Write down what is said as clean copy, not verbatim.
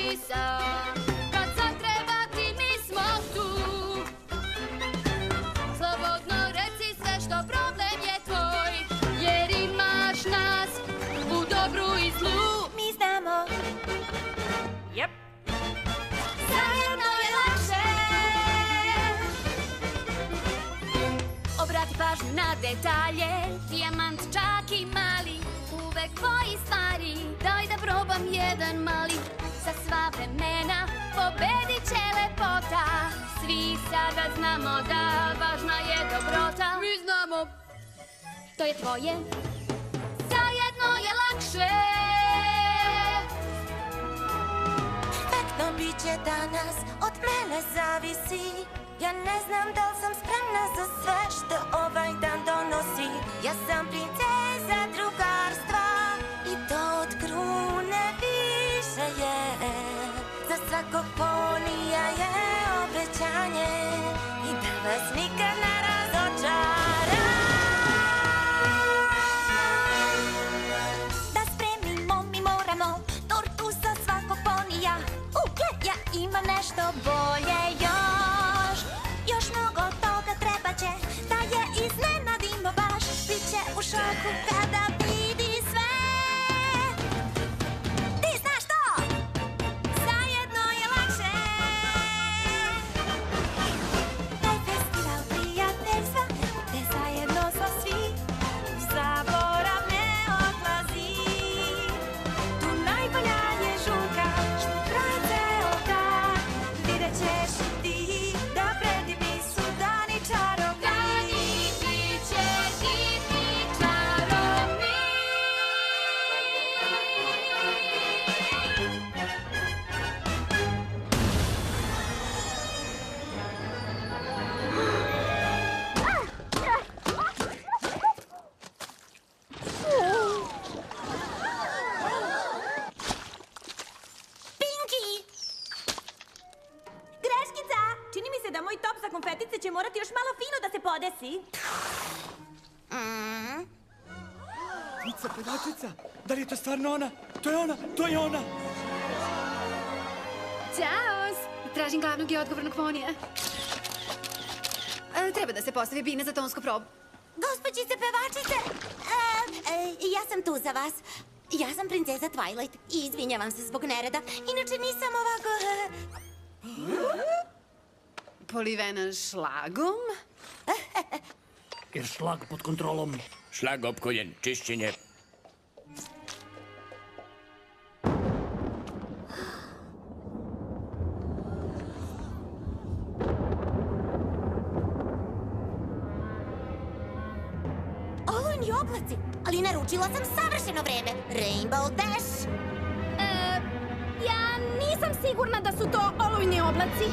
Alisa. Kad zatreba ti, mi smo tu. Slobodno reci sve što problem je tvoj, jer imaš nas u dobru i zlu. Mi znamo. Jep. Zajedno je lakše. Obrati pažnju na detalje, dijamant čak i mali, uvek tvoji stvari. Daj da probam jedan mali, za sva vremena pobedit će lepota. Svi sada znamo da važna je dobrota. Mi znamo, to je tvoje, zajedno je lakše. Perfektno bit će danas, od mene zavisi. Ja ne znam da li sam spremna za sve što ovaj dan donosi. Ja sam princeza drugarstva i to od krune više je. Za svakog ponija je obećanje i da vas nikad ne razočaram. Da spremimo mi moramo tortu za svakog ponija. Gle, ja imam nešto bolje još. Još mnogo toga treba će da je iznenadimo baš. Biće u šoku kada vidi sve. Ti znaš to? Zajedno je lakše. Taj festival prijateljstva gde zajedno smo svi, zaborav ne odlazi. Tu najbolja je žurka što traje ceo dan. Vidjet ćeš i ti da predivni su dani čarovni. Dani bit će divni, čarovni. Pinky! Greškica! Čini mi se da moj top za konfetice će morati još malo fino da se podesi. Ptica pevačica, da li je to stvarno ona? To je ona, to je ona! Ćao! Tražim glavnog i odgovornog ponija. Treba da se postavi bina za tonsku probu. Gospođice pevačice, ja sam tu za vas. Ja sam princeza Twilight i izvinjavam se zbog nereda. Inače nisam ovako... Polivena šlagom. Jer šlag pod kontrolom. Šlag opkoljen, čišćenje. Olujni oblaci, ali naručila sam savršeno vreme. Rainbow Dash. Ja nisam sigurna da su to olujni oblaci.